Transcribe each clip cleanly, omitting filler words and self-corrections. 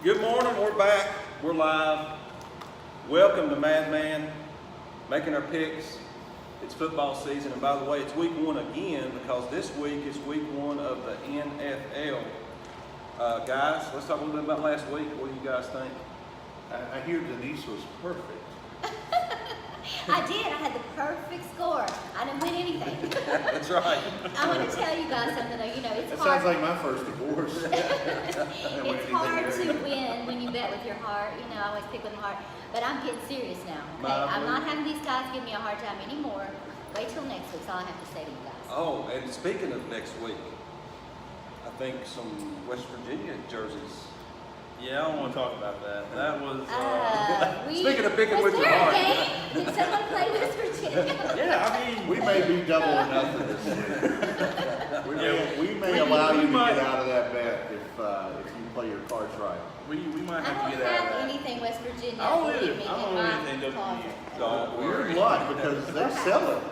Good morning, we're back, we're live. Welcome to Madman, making our picks. It's football season, and by the way, it's week one again because this week is week one of the NFL. Guys, let's talk a little bit about last week. What do you guys think? I hear Denise was perfect. I did. I had the perfect score. I didn't win anything. That's right. I want to tell you guys something though. You know, it's That hard. sounds like my first divorce. It's hard to win when you bet with your heart. You know, I always pick with my heart. But I'm getting serious now. Okay, I'm not having these guys give me a hard time anymore. Wait till next week. That's all I have to say to you guys. Oh, and speaking of next week, I think some West Virginia jerseys. Yeah, I don't want to talk about that. That was. Speaking of picking with was your there heart. a game? Did someone play West Virginia? Yeah, I mean, We may be double or nothing this week. We may allow you to get out of that bet if you play your cards right. we might I have to don't get out of have that. anything West Virginia. I don't believe either. me, I don't in know my anything WVU. closet. Don't We're worry. in luck because they sell it.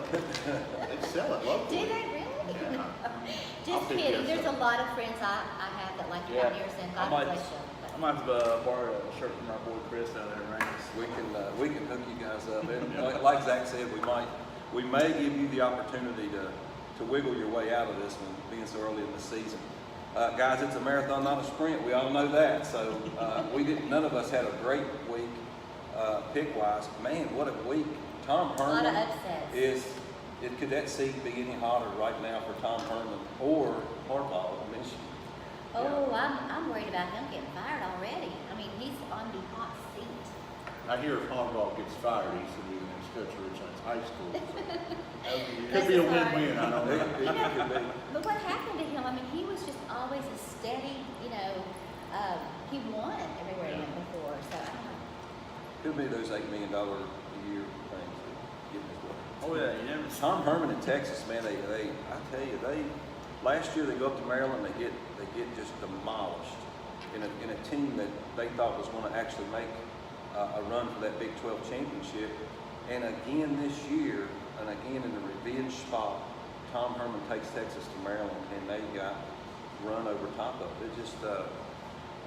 They sell it Do locally. they really? Yeah. I'll Just pick kidding. yes There's a up. lot of friends I have that like Yeah. Pioneers and I God might- bless you. I might have to borrow a shirt from our boy Chris down there in Ranks. We can hook you guys up, and like Zach said, we may give you the opportunity to wiggle your way out of this one, being so early in the season. Guys, it's a marathon, not a sprint. We all know that. So none of us had a great week pick wise. Man, what a week! Tom A lot of Herman upsets. could that seat be any hotter right now for Tom Herman or Harbaugh of Michigan? Oh, I'm worried about him getting fired already. I mean, he's on the hot seat. I hear if Harbaugh gets fired, he should be the next coach of Richlands High School. So. Could Bless be a his heart. win-win, I don't know. It could be. But what happened to him? I mean, he was just always a steady, he won everywhere he went before. So I don't know. Could be those $8 million a year things that get in his way. Oh yeah, you never. Tom Herman in Texas, man, I tell you, last year they go up to Maryland, they get just demolished in a team that they thought was going to actually make a run for that Big 12 championship. And again this year, and again in the revenge spot, Tom Herman takes Texas to Maryland, and they got run over top of it. It's just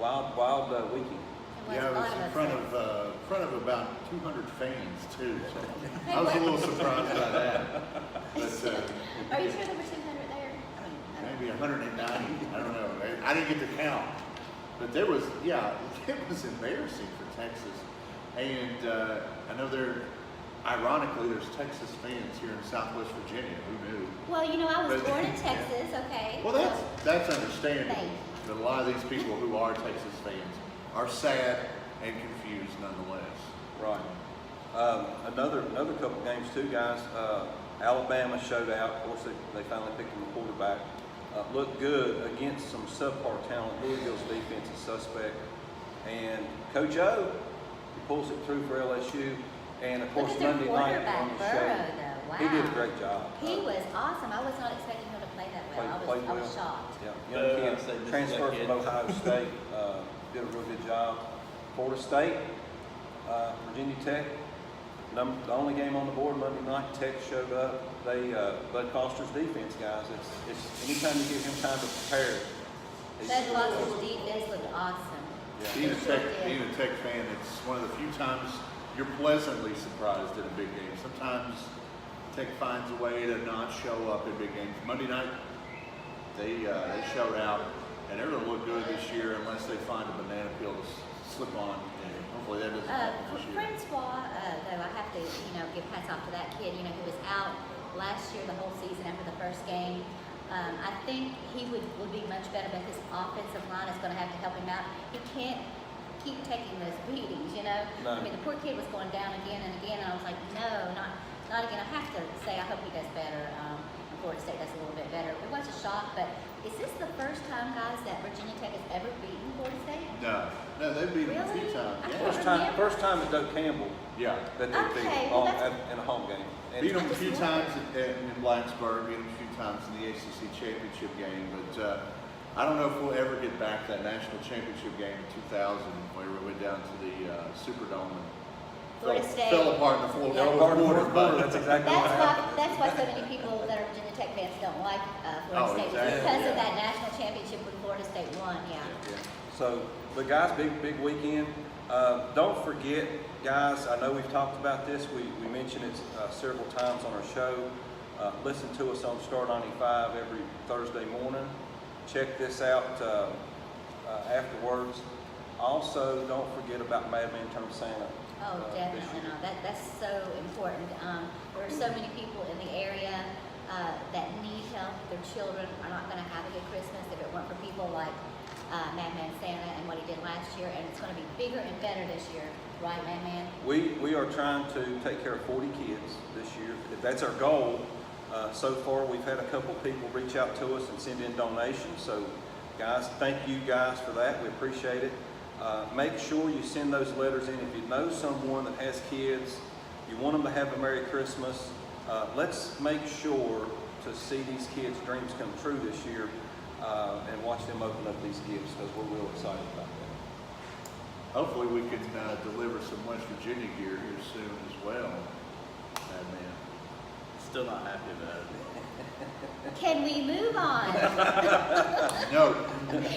wild weekend. It was Yeah, a it lot was of in front upsets. of about 200 fans too. So I was a little surprised by that. But Are you sure there were 200 there? I mean, I don't maybe 190. I don't know. I didn't get to count. But there was, it was embarrassing for Texas. And I know ironically, there's Texas fans here in Southwest Virginia. Who knew? Well, I was But- born in Texas, okay? Well, that's understandable. Thank you. But a lot of these people who are Texas fans are sad and confused nonetheless. Right. Another couple games too, guys. Alabama showed out. Of course, they finally picked him a quarterback. Looked good against some subpar talent. Louisville's defense is suspect. And Coach O, he pulls it through for LSU. And of Look course, at their Monday night quarterback, on the Burrow, show, though. Wow. he did a great job. He was awesome. I was not expecting him to play that well. Played I was well. shocked. Yeah, young I kid, say this is transferred that kid. from Ohio State, did a real good job. Florida State, Virginia Tech, the only game on the board Monday night. Tech showed up. Bud Foster's defense, guys. It's anytime you give him time to prepare. Bud Foster's defense looked awesome. Yeah. Being a Tech fan, it's one of the few times you're pleasantly surprised in a big game. Sometimes Tech finds a way to not show up in big games. Monday night, they showed out, and they're going to look good this year unless they find a banana peel to slip on. And hopefully that doesn't happen For this year. Francois, though, I have to, give hats off to that kid. He was out last year the whole season after the first game. I think he would be much better, but his offensive line is going to have to help him out. He can't keep taking those beatings, No. I mean, the poor kid was going down again and again, and I was like, no, not again. I have to say, I hope he does better. Florida State does a little bit better. It was a shock, but is this the first time, guys, that Virginia Tech has ever beaten Florida State? No, they've beat them a few Really? times. I Yeah. can't First time at Doak Campbell Yeah. that they beat Okay, well, in a home game. And Beat them a just few wondering. times in Blacksburg, beat them a few times in the ACC championship game, but I don't know if we'll ever get back to that national championship game in 2000 where we went down to the Superdome and Florida State. fell apart in the fourth Yeah. quarter. That's exactly what happened. That's why so many people that are Virginia Tech fans don't like Florida Oh, State exactly. because Yeah. of that national championship when Florida State won. Yeah. Yeah. So, but guys, big weekend. Don't forget, guys, I know we've talked about this. We mentioned it several times on our show. Listen to us on Star 95 every Thursday morning. Check this out afterwards. Also, don't forget about Madman Turn Santa. Oh, this definitely. year. No, that's so important. There are so many people in the area that need help. Their children are not going to have a good Christmas if it weren't for people like Madman Santa and what he did last year. And it's going to be bigger and better this year, right, Madman? We are trying to take care of 40 kids this year. That's our goal. So far, we've had a couple people reach out to us and send in donations. So, guys, thank you guys for that. We appreciate it. Make sure you send those letters in. If you know someone that has kids, you want them to have a Merry Christmas, let's make sure to see these kids' dreams come true this year and watch them open up these gifts, because we're real excited about that. Hopefully we can deliver some West Virginia gear here soon as well. Man. Still not happy about it. Can we move on? No,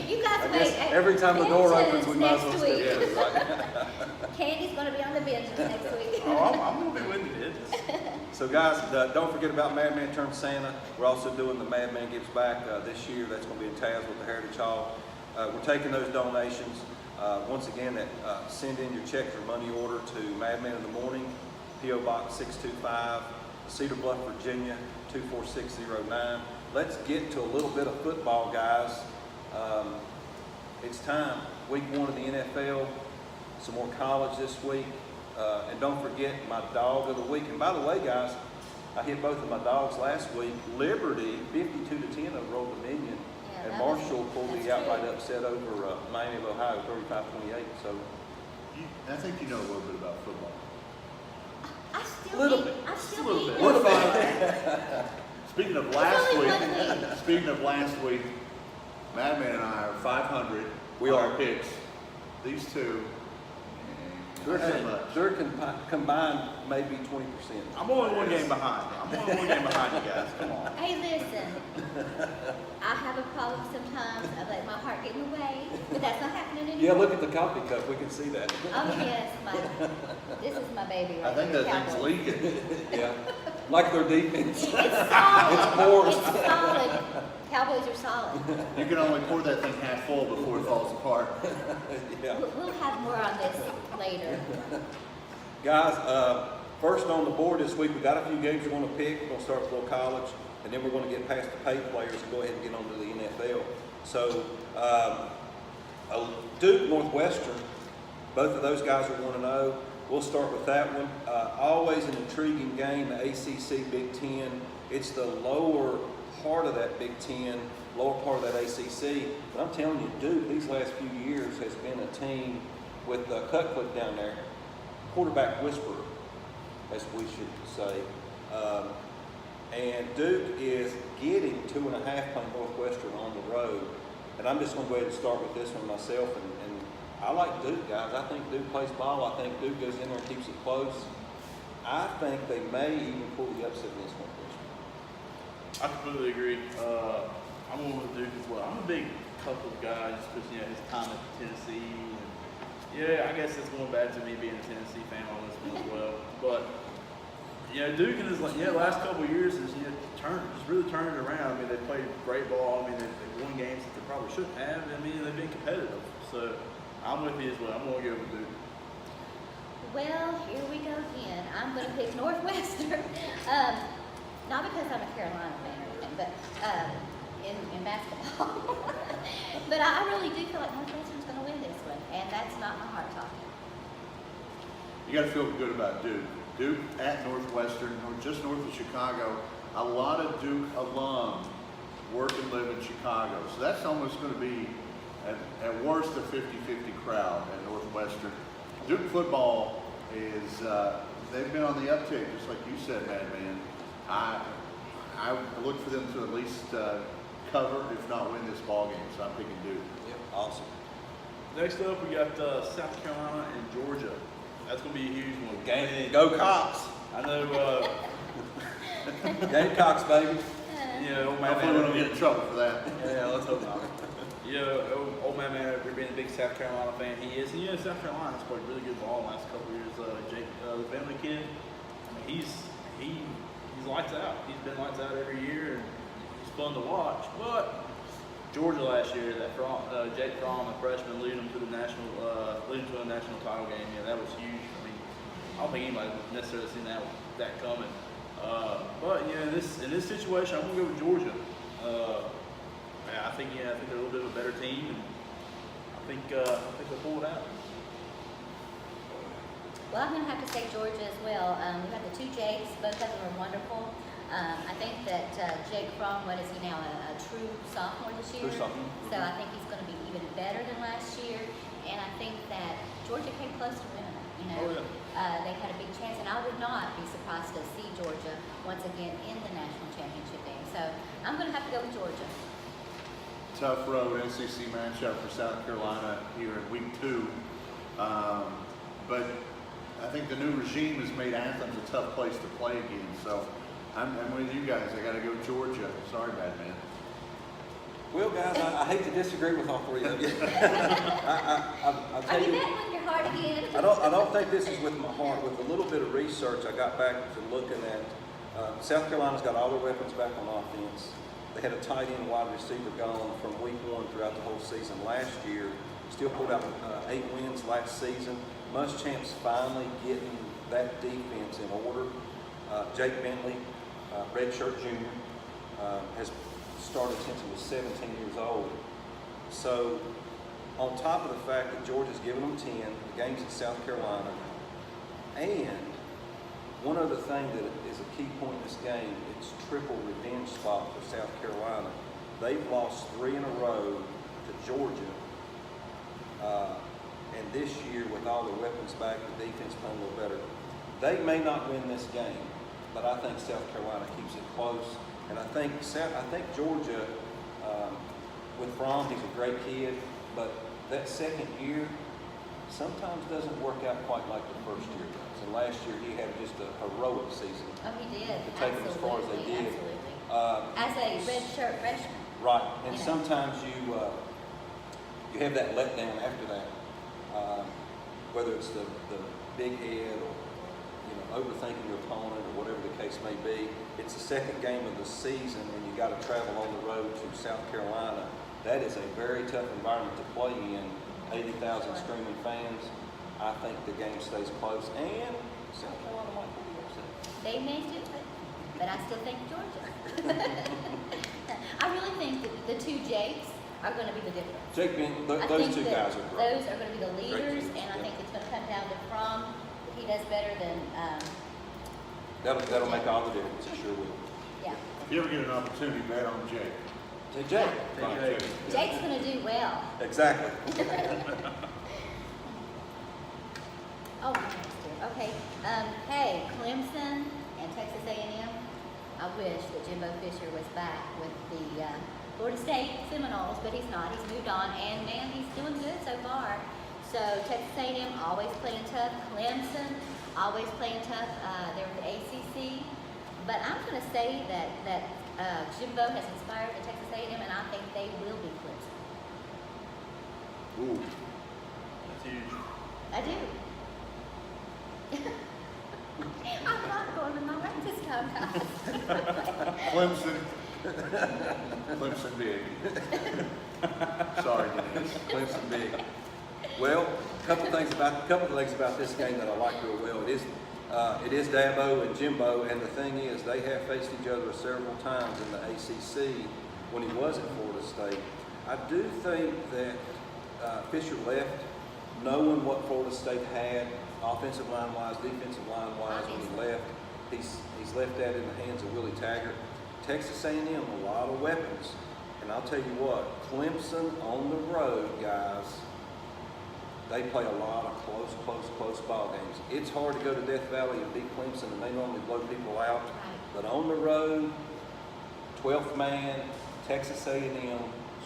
You guys I wait. guess every time the door opens, we might as well Next step week. in, right? Candy's going to be on the bench next week. Oh, I'm going to be with you, bitches. So guys, don't forget about Madman Turn Santa. We're also doing the Madman Gives Back this year. That's going to be in Taz with the Heritage Hall. We're taking those donations. Once again, send in your check or money order to Madman in the Morning, P.O. Box 625, Cedar Bluff, Virginia 24609. Let's get to a little bit of football, guys. It's time. Week 1 of the NFL. Some more college this week. And don't forget my dog of the week. And by the way, guys, I hit both of my dogs last week. Liberty 52-10 over Old Dominion. Yeah, And that was- Marshall pulled the that's outright good. upset over Miami of Ohio 35-28. So I think you know a little bit about football. I still Little need, bit. I still Little need bit. more. We're fine. Speaking of last only week, 1 week. speaking of last week, Madman and I are 500. We on are. our picks. These two, they're, not so much. they're combined maybe 20%. I'm only 1 game behind. I'm only 1 game behind you guys. Come on. Hey, listen. I have a problem sometimes. I let my heart get in the way, but that's not happening anymore. Yeah, look at the coffee cup. We can see that. Oh yes, this is my baby right I think here, that thing's Cowboys. leaking. Yeah. Like their defense. It's solid. It's porous. It's solid. Cowboys are solid. You can only pour that thing half full before it falls apart. Yeah. We'll have more on this later. Guys, first on the board this week, we got a few games we're going to pick. We're going to start with a little college, and then we're going to get past the paid players and go ahead and get on to the NFL. So, Duke, Northwestern, both of those guys are 1-0. We'll start with that one. Always an intriguing game, the ACC Big Ten. It's the lower part of that Big Ten, lower part of that ACC. But I'm telling you, Duke, these last few years has been a team with Cutcliffe down there, quarterback whisperer, as we should say. And Duke is getting 2.5 playing Northwestern on the road. And I'm just going to go ahead and start with this one myself. And I like Duke, guys. I think Duke plays ball. I think Duke goes in there and keeps it close. I think they may even pull the upset in this one. I completely agree. I'm going with Duke as well. I'm a big Cutcliffe guy, just because his time at Tennessee. And yeah, I guess it's going back to me being a Tennessee fan on this one as well. But Duke in his last couple of years has just really turned it around. I mean, they played great ball. I mean, they've won games that they probably shouldn't have. I mean, they've been competitive. So I'm with you as well. I'm going to go with Duke. Well, here we go again. I'm going to pick Northwestern. Not because I'm a Carolina fan or anything, but in basketball. But I really do feel like Northwestern's going to win this one, and that's not my heart talking. You got to feel good about Duke. Duke at Northwestern, or just north of Chicago. A lot of Duke alum work and live in Chicago. So that's almost going to be, at worst, a 50-50 crowd at Northwestern. Duke football is, they've been on the uptick, just like you said, Madman. I look for them to at least cover, if not win this ball game. So I'm picking Duke. Yep, awesome. Next up, we got South Carolina and Georgia. That's going to be a huge one. Game, go Cox. I know, Gamecocks, baby. old man. Hopefully we don't get in trouble for that. Yeah, let's hope not. Old man Maverick being a big South Carolina fan, he is. And South Carolina has played really good ball the last couple of years. Jake, the family kid, I mean, he's lights out. He's been lights out every year, and he's fun to watch. But Georgia last year, Jake Fromm, a freshman, leading to a national title game. Yeah, that was huge. I mean, I don't think anybody necessarily seen that coming. But in this situation, I'm gonna go with Georgia. I think they're a little bit of a better team, and I think they'll pull it out. Well, I'm going to have to say Georgia as well. We have the two Jakes. Both of them are wonderful. I think that Jake Fromm, what is he now, a true sophomore this year? True sophomore. So I think he's going to be even better than last year. And I think that Georgia came close to winning it. They had a big chance, and I would not be surprised to see Georgia once again in the national championship game. So I'm going to have to go with Georgia. Tough road SEC matchup for South Carolina here in week 2. But I think the new regime has made Athens a tough place to play again. So I'm with you guys. I got to go Georgia. Sorry, bad man. Well, guys, I hate to disagree with all three of you. I'll Are tell you you, betting with your heart again? I don't think this is with my heart. With a little bit of research, I got back to looking at South Carolina's got all their weapons back on offense. They had a tight end wide receiver gone from week 1 throughout the whole season last year. Still pulled out 8 wins last season. Muschamp's finally getting that defense in order. Jake Bentley, redshirt junior, has started since he was 17 years old. So on top of the fact that Georgia's given them 10, the game's in South Carolina, and one other thing that is a key point in this game, it's triple revenge spot for South Carolina. They've lost 3 in a row to Georgia. And this year, with all their weapons back, the defense playing a little better, they may not win this game, but I think South Carolina keeps it close. And I think Georgia, with Fromm, he's a great kid, but that second year sometimes doesn't work out quite like the first year does. And last year he had just a heroic season Oh, he did. to take them as far as they did. Absolutely. As a redshirt freshman. Right, and You know. sometimes you have that letdown after that, whether it's the big head or overthinking your opponent or whatever the case may be. It's the second game of the season, and you got to travel on the road to South Carolina. That is a very tough environment to play in. 80,000 screaming fans. I think the game stays close, and South Carolina might be upset. They may do it, but I still think Georgia. I really think that the two Jakes are going to be the difference. Jake Ben, I those think two that guys are great. Those are going to be the leaders, kids, and I yeah. think it's going to come down to Fromm. If he does better than, That'll make all the difference. It sure will. yeah. If you ever get an opportunity, bet on Jake. Hey, Jake. Fine, Jake. Jake's going to do well. Exactly. Oh, next year. Okay. Hey, Clemson and Texas A&M. I wish that Jimbo Fisher was back with the Florida State Seminoles, but he's not. He's moved on, and man, he's doing good so far. So Texas A&M always playing tough. Clemson always playing tough. They're with the ACC, but I'm going to say that Jimbo has inspired the Texas A&M, and I think they will be Clemson. Ooh. That's huge. I do. I'm not going to my right this time, guys. Clemson. Clemson big. Sorry, Denise. Clemson big. Well, a couple of things about this game that I like real well. It is Dabo and Jimbo, and the thing is, they have faced each other several times in the ACC when he was at Florida State. I do think that Fisher left knowing what Florida State had, offensive line-wise, defensive line-wise, when he left. He's left that in the hands of Willie Taggart. Texas A&M, a lot of weapons. And I'll tell you what, Clemson on the road, guys, they play a lot of close ball games. It's hard to go to Death Valley and beat Clemson, and they normally blow people out. Right. But on the road, 12th man, Texas A&M,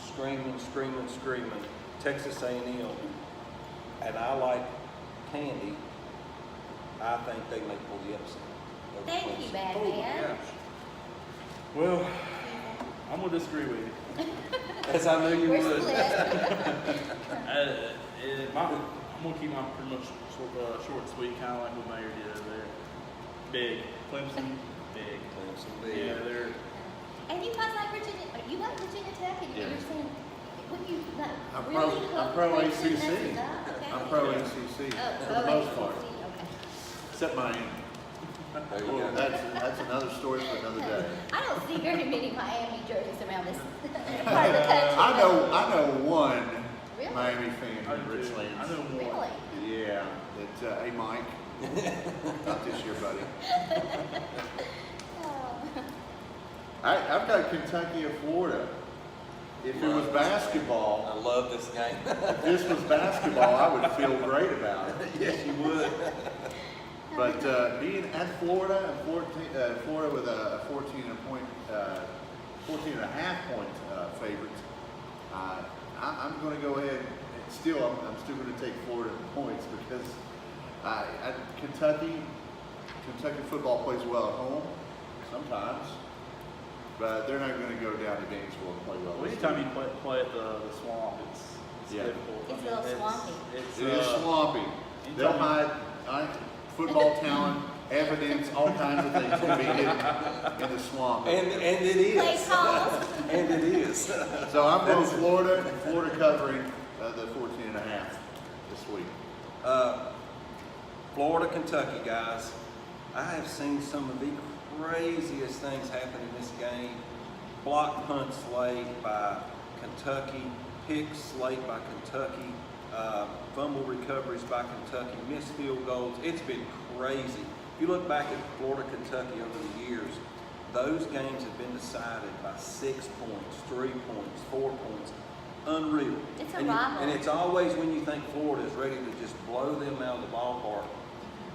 screaming, Texas A&M. And I like Candy. I think they may pull the upset. over Thank you, Clemson. bad Oh, man. gosh. Well, I'm gonna disagree with you. As I knew you We're would. split. I'm gonna keep mine pretty much short and sweet, kind of like what Mayor did over there. Big Clemson, big. Clemson big. Yeah, they're. And you guys like Virginia? You like Virginia Tech, and Yeah. you're saying, would you like I'm really pro- I'm hope pro Clemson ACC. messes up? Okay. I'm pro ACC for the most part, Okay. except Miami. There you Well, go. that's another story for another day. I don't see very many Miami jerseys around this part of the country. I know one Really? Miami fan I in do. Richlands. I know one. Really? Yeah, that hey Mike, not this year, buddy. Oh. I've got Kentucky or Florida. If it was basketball, I love this game. if this was basketball, I would feel great about it. Yes, you would. But being at Florida and Florida with a 14 and a half point favorite, I'm going to go ahead. And still, I'm still going to take Florida in points because Kentucky football plays well at home sometimes, but they're not going to go down to Gainesville and play well. Well, this anytime week. you play at the swamp, it's Yeah. difficult. It's a little swampy. It's, It is swampy. They'll anytime- hide football talent, evidence, all kinds of things can be hidden in the swamp. And it Play is. calls. And it is. So I'm going Florida, and Florida covering the 14 and a half this week. Florida, Kentucky, guys. I have seen some of the craziest things happen in this game. Block punts late by Kentucky, picks late by Kentucky, fumble recoveries by Kentucky, missed field goals. It's been crazy. If you look back at Florida, Kentucky over the years, those games have been decided by 6 points, 3 points, 4 points. Unreal. It's a And rivalry. it's always when you think Florida is ready to just blow them out of the ballpark.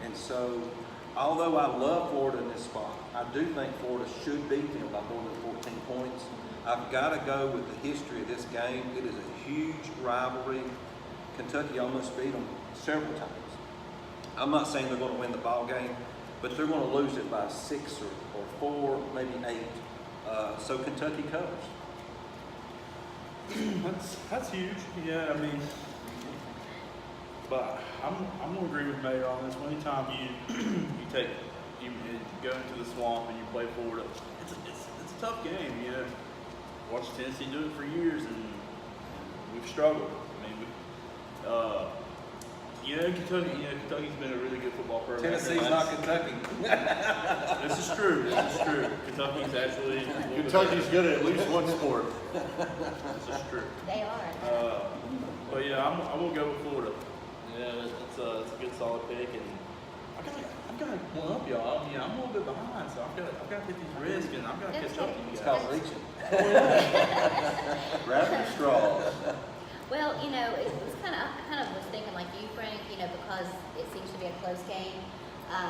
And so, although I love Florida in this spot, I do think Florida should beat them by more than 14 points. I've got to go with the history of this game. It is a huge rivalry. Kentucky almost beat them several times. I'm not saying they're going to win the ball game, but they're going to lose it by 6 or 4, maybe 8. So Kentucky covers. That's huge. Yeah, I mean, but I'm gonna agree with Mayor on this. Anytime you go into the swamp and you play Florida, it's a tough game. You know, watched Tennessee do it for years, and we've struggled. I mean, Kentucky's been a really good football program. Tennessee's not Kentucky. This is true. This is true. Kentucky's actually a little bit Kentucky's good at least one sport. better. This is true. They are. But yeah, I'm gonna go with Florida. Yeah, that's a good solid pick, and I've got to one up y'all. I mean, I'm a little bit behind, so I've got to take these risks, and I've got to That's catch up to okay. you It's guys. called reaching. Grabbing straws. Well, it was I kind of was thinking like you, Frank, because it seems to be a close game.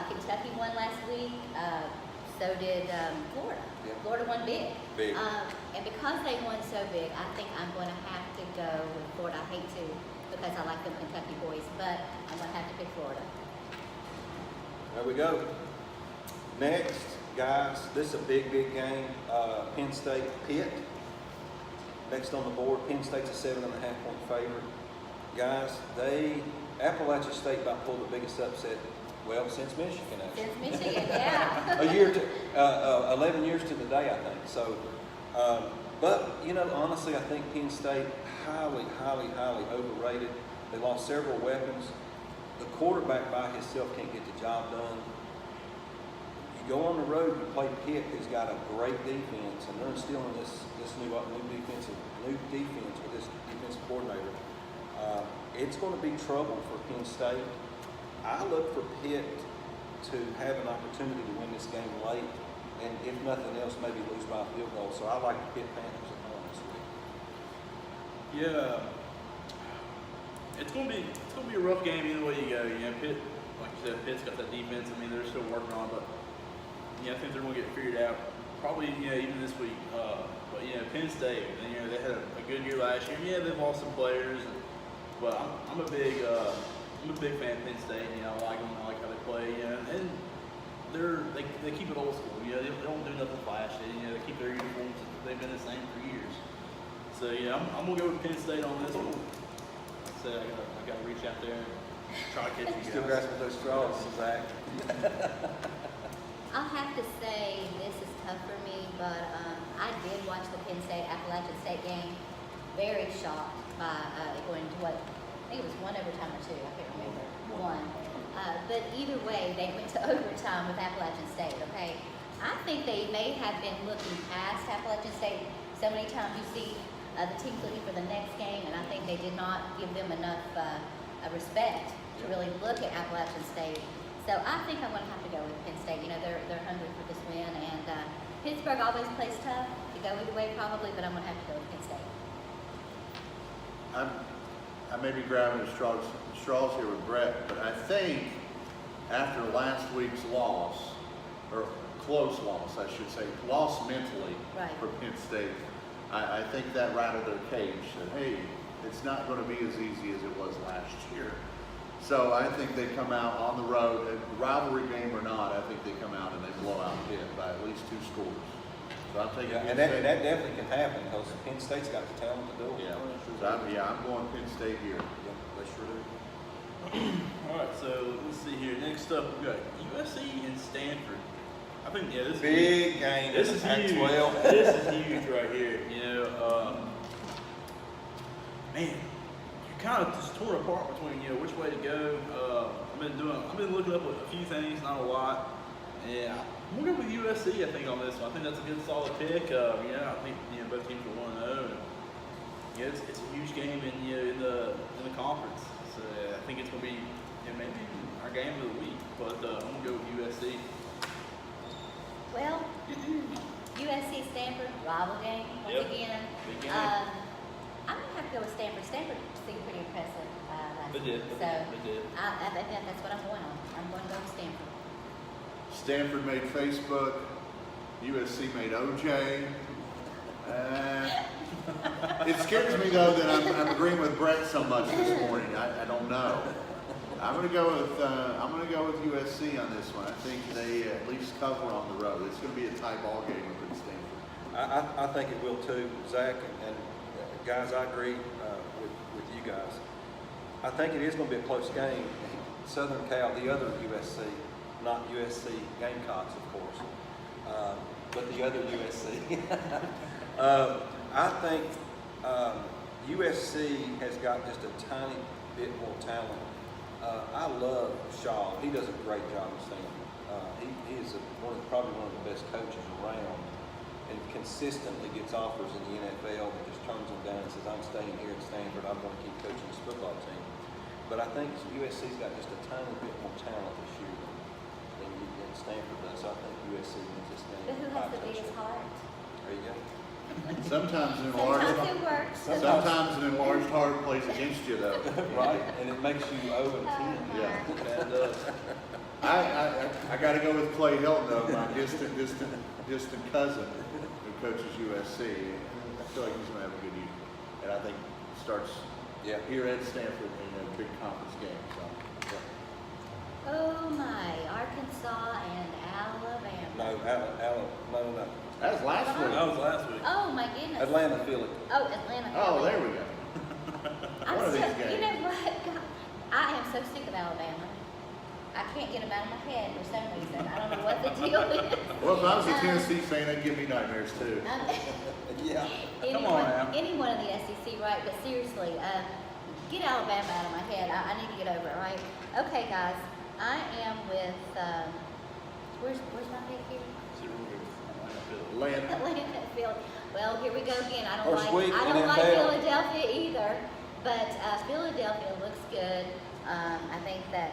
Kentucky won last week, so did Florida. Yep. Florida won big. Big. And because they won so big, I think I'm going to have to go with Florida. I hate to because I like them Kentucky boys, but I'm going to have to pick Florida. There we go. Next, guys, this is a big game. Penn State, Pitt. Next on the board, Penn State's a 7.5 point favorite. Guys, Appalachia State about pulled the biggest upset, well, since Michigan actually. Since Michigan, yeah. 11 years to the day, I think. So, but honestly, I think Penn State highly overrated. They lost several weapons. The quarterback by himself can't get the job done. You go on the road, you play Pitt, who's got a great defense, and they're instilling this new defense with this defensive coordinator. It's going to be trouble for Penn State. I look for Pitt to have an opportunity to win this game late, and if nothing else, maybe lose by a field goal. So I like the Pitt Panthers at home this week. Yeah, it's gonna be a rough game either way you go. Pitt, like you said, Pitt's got that defense. I mean, they're still working on it, but I think they're gonna get figured out. Probably, even this week. But Penn State, they had a good year last year. Yeah, they've lost some players, but I'm a big fan of Penn State. I like them. I like how they play. And they keep it old school. You know, they don't do nothing flashy. You know, they keep their uniforms. They've been the same for years. So yeah, I'm gonna go with Penn State on this one. So I gotta reach out there and try to catch you Still guys. grasping those straws, Zach. I'll have to say this is tough for me, but I did watch the Penn State Appalachian State game. Very shocked by going to what I think it was 1 overtime or 2. I can't remember. One. But either way, they went to overtime with Appalachian State. Okay, I think they may have been looking past Appalachian State. So many times you see the teams looking for the next game, and I think they did not give them enough respect to really look at Appalachian State. So I think I'm going to have to go with Penn State. You know, they're hungry for this win, and Pittsburgh always plays tough. You go either way probably, but I'm going to have to go with Penn State. I may be grabbing straws here with Brett, but I think after last week's loss, or close loss, I should say, loss mentally Right. for Penn State, I think that rattled their cage. That hey, it's not going to be as easy as it was last year. So I think they come out on the road, rivalry game or not. I think they come out and they blow out Pitt by at least 2 scores. So I'm taking Yeah, Penn and State. that definitely can happen because Penn State's got the talent to do it. Yeah, so I'm going Penn State here. Yeah, they sure do. All right, so let's see here. Next up, we got USC and Stanford. I think this Big game. This is huge. Pac-12. This is huge right here. You know, man, you're kind of just torn apart between which way to go. I've been looking up a few things, not a lot, and I'm gonna go with USC. I think on this one. I think that's a good solid pick. I think both teams are 1-0. And, it's a huge game in the conference. So I think it's gonna be maybe our game of the week. But I'm gonna go with USC. Well, USC Stanford rival game once Yep. again. Big game. I'm gonna have to go with Stanford. Stanford seemed pretty impressive last They did. week. So They did. I think that's what I'm going on. I'm going to go with Stanford. Stanford made Facebook. USC made OJ. It scares me though that I'm agreeing with Brett so much this morning. I don't know. I'm gonna go with USC on this one. I think they at least cover on the road. It's gonna be a tie ball game up in Stanford. I think it will too, Zach, and guys, I agree with you guys. I think it is going to be a close game. Southern Cal, the other USC, not USC Gamecocks, of course, but the other USC. I think USC has got just a tiny bit more talent. I love Shaw. He does a great job of Stanford. He is probably one of the best coaches around, and consistently gets offers in the NFL and just turns them down and says, I'm staying here at Stanford, I'm going to keep coaching this football team. But I think USC's got just a tiny bit more talent this year than Stanford does. So I think USC wins this game. But who has the biggest heart? There you go. Sometimes an Sometimes it enlarged, works. sometimes an enlarged heart plays against you though. Right, and it makes you 0 and 10. Yeah. That does. I got to go with Clay Hilton though, my distant cousin who coaches USC. I feel like he's going to have a good year, and I think starts Yeah. here at Stanford in a big conference game. So. Oh my, Arkansas and Alabama. No. That was last That week. was last week. Oh my goodness. Atlanta, Philly. Oh, Atlanta. Oh, there we go. I'm One of so, these games. you know what? God, I am so sick of Alabama. I can't get them out of my head for some reason. I don't know what the deal is. Well, if I was a Tennessee fan, that'd give me nightmares too. Yeah. Come on now. Anyone in the SEC, right? But seriously, get Alabama out of my head. I need to get over it, right? Okay, guys. I am with, where's my pick here? Land. Atlanta, Philly. Well, here we go again. I First week, don't like NFL. Philadelphia either, but Philadelphia looks good. I think that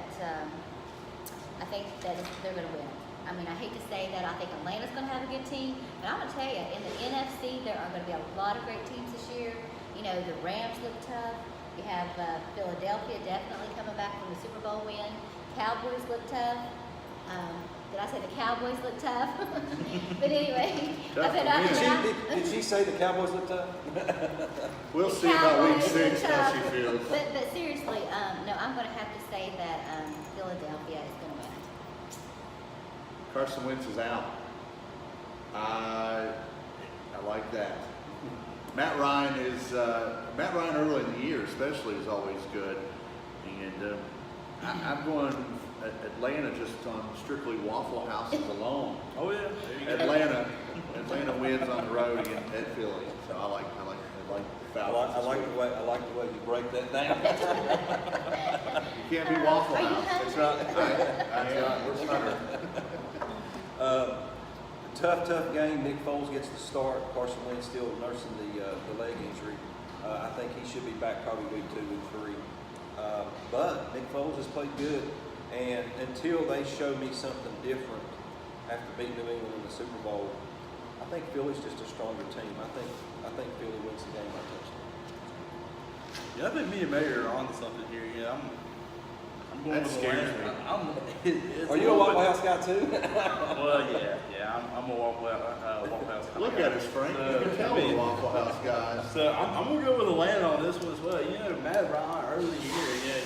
they're going to win. I mean, I hate to say that. I think Atlanta's going to have a good team, but I'm going to tell you, in the NFC, there are going to be a lot of great teams this year. You know, the Rams look tough. You have Philadelphia definitely coming back from the Super Bowl win. Cowboys look tough. Did I say the Cowboys look tough? But anyway, Tough to win. Did she say the Cowboys look tough? We'll the see about week Cowboys look 6 how she tough. feels. But seriously, no, I'm going to have to say that Philadelphia is going to win. Carson Wentz is out. I like that. Matt Ryan early in the year especially is always good, and I'm going Atlanta just on strictly Waffle Houses alone. Oh yeah, there you go. Atlanta wins on the road at Philly, so I like the Falcons. I like the way you break that down. You can't be Waffle Are you House. That's right. That's right. We're Hunter. Tough game. Nick Foles gets the start. Carson Wentz still nursing the leg injury. I think he should be back probably week 2, week 3. But Nick Foles has played good, and until they show me something different after beating New England in the Super Bowl, I think Philly's just a stronger team. I think Philly wins the game by touchdown. Yeah, I think me and Mayor are onto something here. Yeah, I'm going That with scares Atlanta. me. Are you a Waffle House guy too? Well, yeah, I'm a Waffle House. Look at us, Frank. You can tell we're Waffle House guys. So I'm gonna go with Atlanta on this one as well. You know, Matt Ryan early in the year, yeah,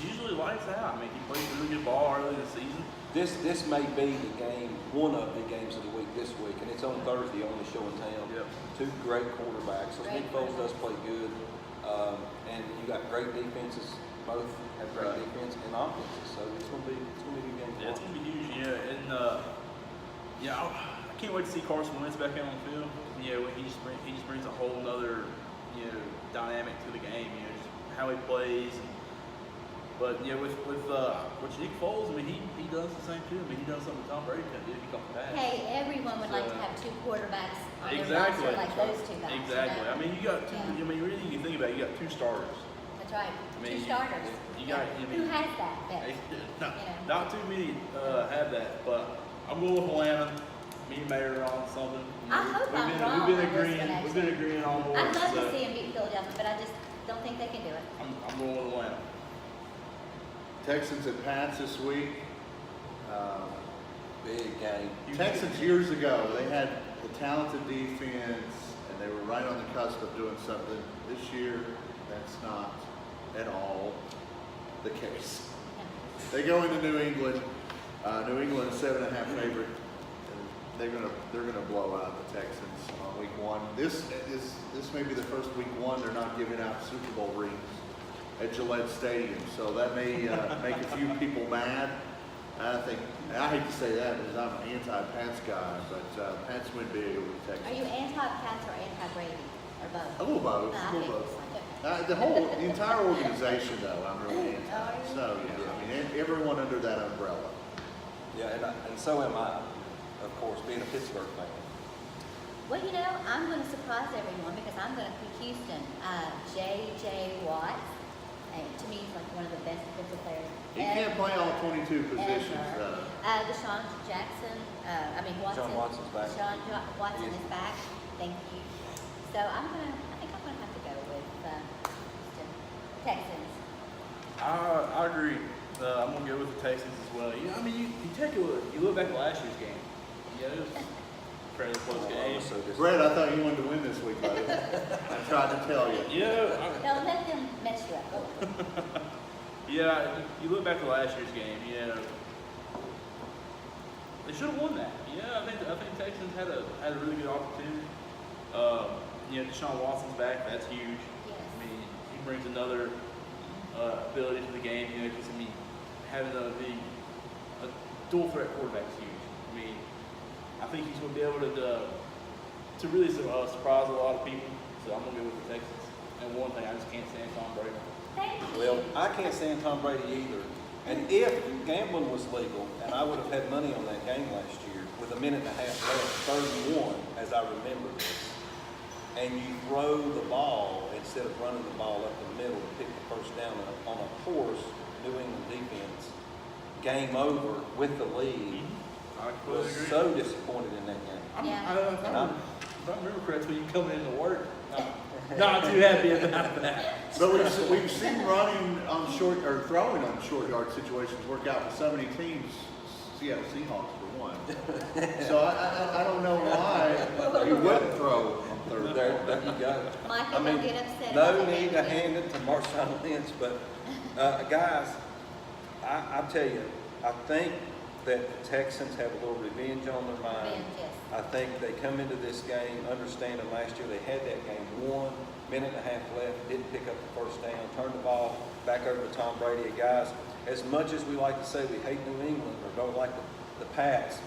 he usually lights out. I mean, he plays really good ball early in the season. This may be the game, one of the games of the week this week, and it's on Thursday on the show in town. Yep. 2 great quarterbacks. So Nick Foles does play good, and you got great defenses. Both have great defense and offenses, so it's gonna be a good game. Yeah, it's gonna be huge. Yeah, and I can't wait to see Carson Wentz back out on the field. Yeah, he just brings a whole other dynamic to the game. You know, just how he plays. But yeah, with Nick Foles, I mean, he does the same too. I mean, he does something Tom Brady can do. He comes back. Hey, everyone would like to have 2 quarterbacks on their Exactly. roster like those 2 guys. Exactly. You know? I mean, you got two. Yeah. I mean, really, you can think about it. You got 2 starters. That's right. I mean, 2 starters. you got- I mean- Who has that? Bet? Not too many have that, but I'm going with Atlanta. Me and Mayor are on something. I hope I'm wrong We've been on this agreeing. one, We've been actually. agreeing on board. I'd love so to see him beat Philadelphia, but I just don't think they can do it. I'm going with Atlanta. Texans and Pats this week. Big game. Texans years ago, they had the talented defense, and they were right on the cusp of doing something. This year, that's not at all the case. They go into New England. New England is 7.5 favorite. And they're gonna blow out the Texans on week 1. This may be the first week 1 they're not giving out Super Bowl rings at Gillette Stadium, so that may make a few people mad. I hate to say that because I'm an anti-Pats guy, but Pats win big over the Texans. Are you anti-Pats or anti-Brady? Or both? A little both. No, I A little think both. The entire organization, though, I'm really anti. Oh, are you? So yeah, I mean everyone under that umbrella. Yeah, and so am I, of course, being a Pittsburgh fan. Well, I'm going to surprise everyone because I'm going to pick Houston. J.J. Watt, to me, he's like one of the best defensive players. He can't play all 22 positions, Ever. though. Deshaun Jackson, Watson. Deshaun Watson's back. Watson He is. is back. Thank you. So I think I'm going to have to go with Houston Texans. I agree. I'm gonna go with the Texans as well. I mean, you look back at last year's game. Yeah, it was a fairly close game. So this- Brett, I thought you wanted to win this week, buddy. I tried to tell you. Don't let them mess you up. You look back at last year's game. They should have won that. I think Texans had a really good opportunity. Deshaun Watson's back. That's huge. Yes. I mean, he brings another ability to the game. Because having a dual threat quarterback is huge. I mean, I think he's going to be able to really surprise a lot of people. So I'm going to go with the Texans. And one thing, I just can't stand Tom Brady. Thank you. Well, I can't stand Tom Brady either. And if gambling was legal, and I would have had money on that game last year, with a minute and a half left, 31, as I remember this, and you throw the ball instead of running the ball up the middle and pick the first down on a porous New England defense, game over with the lead. I Was completely agree. so disappointed in that game. If I remember correctly, you come in to work. Not too happy about that. But we've seen running on short or throwing on short yard situations work out for so many teams. Seattle Seahawks for one. So I don't know why you wouldn't throw on third There down. you go. Michael, don't get upset No about the need to game. hand it to Marshawn Lynch, but guys, I tell you, I think that the Texans have a little revenge on their mind. Revenge, yes. I think they come into this game understanding last year they had that game 1 minute and a half left, didn't pick up the first down, turned the ball back over to Tom Brady. And guys, as much as we like to say we hate New England or don't like the Pats,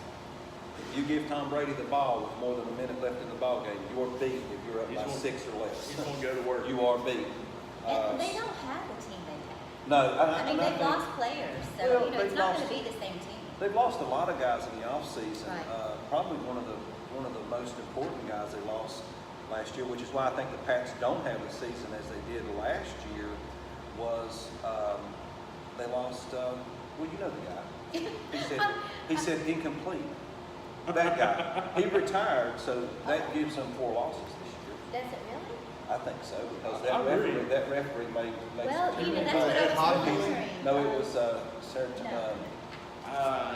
if you give Tom Brady the ball with more than a minute left in the ball game, you're beat if you're up He's by gonna- 6 or less. He's going to go to work. You are beat. And they don't have the team they had. No, I mean, and I they've think- lost players, so, Well, you know, it's they've not lost- gonna be the same team. They've lost a lot of guys in the offseason. Right. Probably one of the most important guys they lost last year, which is why I think the Pats don't have the season as they did last year, was they lost, well, you know the guy. He said incomplete. That guy. He retired, so that gives them 4 losses this year. Does it really? I think so, because I agree. that referee made Well, some you know, too that's many- what I was Hopkins? wondering. No, it was Sarah, No. I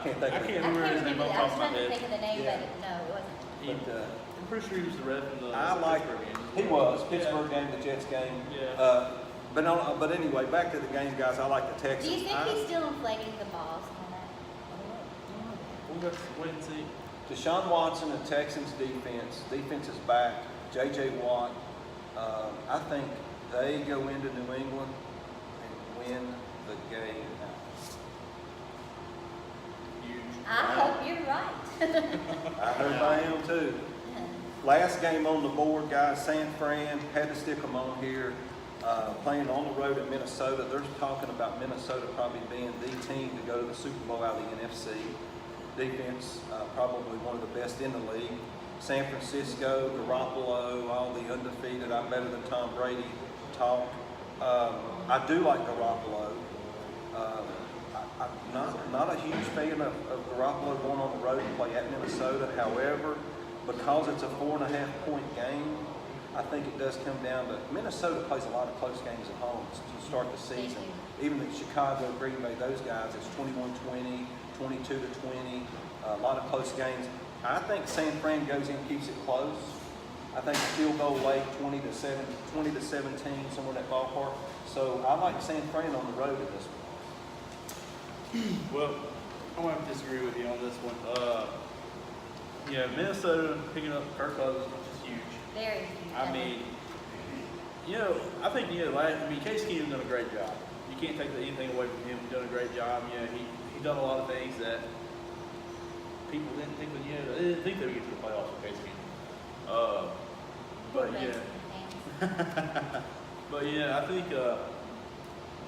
can't think I of it. can't I remember his can't name remember, off I was the top of my trying to head. think of the name, Yeah. but no, it wasn't. But, I'm pretty sure he was the ref in the I like, Pittsburgh game. he was, Pittsburgh game, the Jets game. Yeah. But anyway, back to the game, guys, I like the Do Texans. you think I- he's still inflating the balls on that? We'll have to wait and see. Deshaun Watson and Texans defense is back, J.J. Watt. I think they go into New England and win the game out. Huge. I hope you're right. I hope I am too. Last game on the board, guys, San Fran, had to stick them on here, playing on the road in Minnesota. They're talking about Minnesota probably being the team to go to the Super Bowl out of the NFC. Defense, probably one of the best in the league. San Francisco, Garoppolo, all the undefeated, I'm better than Tom Brady talk. I do like Garoppolo. I'm not a huge fan of Garoppolo going on the road and play at Minnesota. However, because it's a 4.5-point game, I think it does come down to Minnesota plays a lot of close games at home to start the season. Even in Chicago, Green Bay, those guys, it's 21-20, 22-20, a lot of close games. I think San Fran goes in, keeps it close. I think field goal late, 20-17, somewhere in that ballpark. So I like San Fran on the road in this one. Well, I'm going to have to disagree with you on this one. Yeah, Minnesota picking up Kirk Cousins, which is huge. Very huge. I mean, I think, Case Keenum's done a great job. You can't take anything away from him. He's done a great job. He's done a lot of things that people didn't think they didn't think they would get to the playoffs with Case Keenum. But I think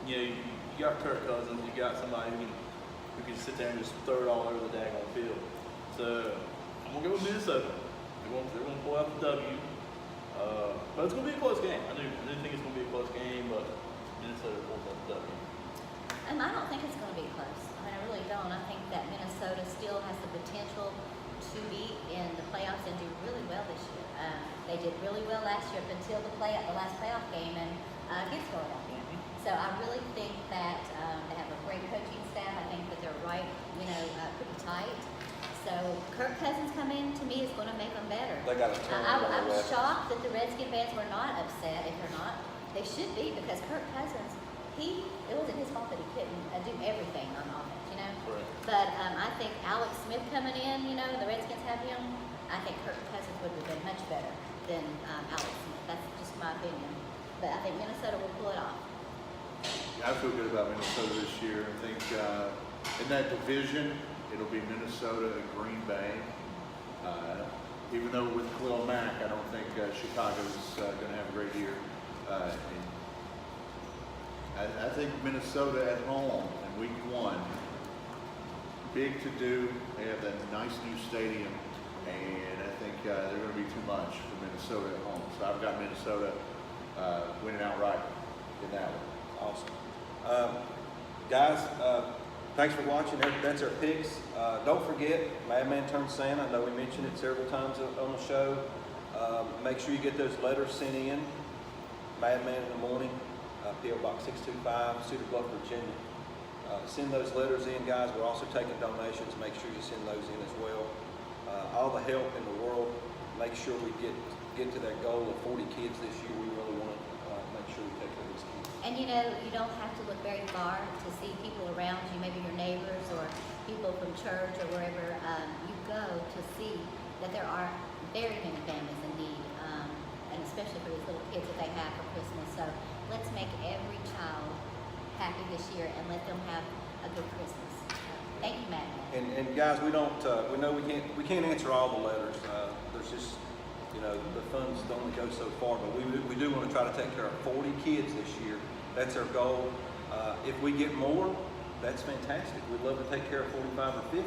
you got Kirk Cousins, you got somebody who can sit there and just throw it all over the daggone field. So I'm gonna go with Minnesota. They're gonna pull out the W. But it's gonna be a close game. I do think it's gonna be a close game, but Minnesota pulls out the W. I don't think it's going to be close. I mean, I really don't. I think that Minnesota still has the potential to be in the playoffs and do really well this year. They did really well last year up until the last playoff game and against Philadelphia. So I really think that they have a great coaching staff. I think that they're pretty tight. So Kirk Cousins coming to me is going to make them better. They got a ton I of was weapons. shocked that the Redskin fans were not upset. If they're not, they should be, because Kirk Cousins, it wasn't his fault that he couldn't do everything on offense, Right. But I think Alex Smith coming in, the Redskins have him. I think Kirk Cousins would have been much better than Alex Smith. That's just my opinion. But I think Minnesota will pull it off. I feel good about Minnesota this year. I think in that division, it'll be Minnesota and Green Bay. Even though with Khalil Mack, I don't think Chicago's going to have a great year. I think Minnesota at home in week 1, big to do. They have that nice new stadium, and I think they're going to be too much for Minnesota at home. So I've got Minnesota winning outright in that one. Awesome. Guys, thanks for watching. That's our picks. Don't forget, Madman Turned Santa. I know we mentioned it several times on the show. Make sure you get those letters sent in. Madman in the Morning, P.O. Box 625, Cedar Bluff, Virginia. Send those letters in, guys. We're also taking donations. Make sure you send those in as well. All the help in the world. Make sure we get to that goal of 40 kids this year. We really want to make sure we take care of these kids. And you know, you don't have to look very far to see people around you, maybe your neighbors or people from church or wherever you go, to see that there are very many families in need, and especially for these little kids that they have for Christmas. So let's make every child happy this year and let them have a good Christmas. Thank you, Matt. And guys, we don't, we know we can't answer all the letters. There's just, you know, the funds only go so far, but we do want to try to take care of 40 kids this year. That's our goal. If we get more, that's fantastic. We'd love to take care of 45 or 50.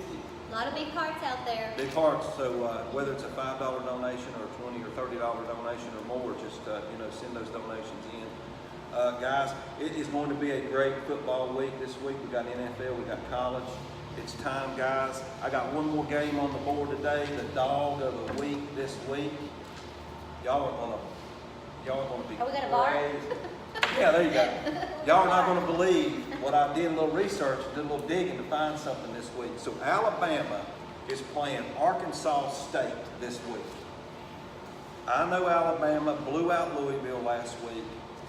A lot of big hearts out there. Big hearts, so whether it's a $5 donation or a $20 or $30 donation or more, just, you know, send those donations in. Guys, it is going to be a great football week this week. We got NFL, we got college. It's time, guys. I got one more game on the board today, the dog of the week this week. Y'all are gonna be Are we gonna bark? crazy. Yeah, there you go. Y'all are not gonna believe what I did a little research, did a little digging to find something this week. So Alabama is playing Arkansas State this week. I know Alabama blew out Louisville last week.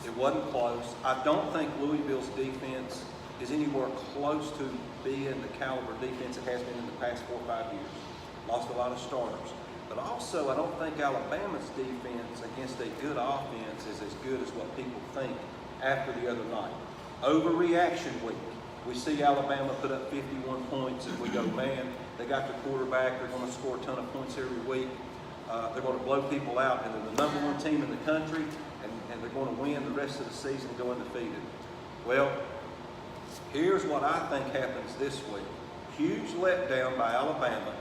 It wasn't close. I don't think Louisville's defense is anywhere close to being the caliber defense it has been in the past 4 or 5 years. Lost a lot of starters. But also, I don't think Alabama's defense against a good offense is as good as what people think after the other night. Overreaction week. We see Alabama put up 51 points and we go, man, they got their quarterback. They're going to score a ton of points every week. They're going to blow people out, and they're the #1 team in the country, and they're going to win the rest of the season and go undefeated. Well, here's what I think happens this week. Huge letdown by Alabama.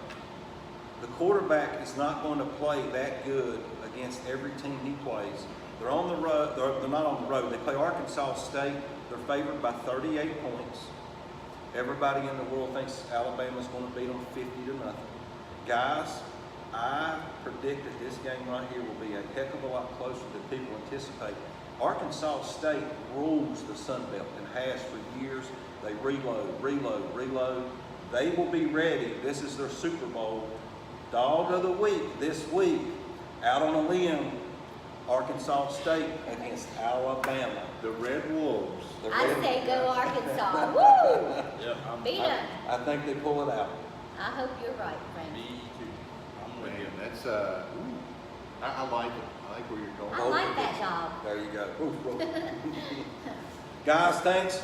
The quarterback is not going to play that good against every team he plays. They're on the road. They're not on the road. They play Arkansas State. They're favored by 38 points. Everybody in the world thinks Alabama's going to beat them 50-0. Guys, I predict that this game right here will be a heck of a lot closer than people anticipate. Arkansas State rules the Sun Belt and has for years. They reload. They will be ready. This is their Super Bowl. Dog of the week this week, out on a limb, Arkansas State against Alabama. The Red Wolves. I say go Arkansas. Woo! Yep, Beat 'em. I think they pull it out. I hope you're right, Frank. Me too. I'm with you. Man, that's I like it. I like where you're going. I like that job. There you go. Guys, thanks.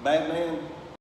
Madman,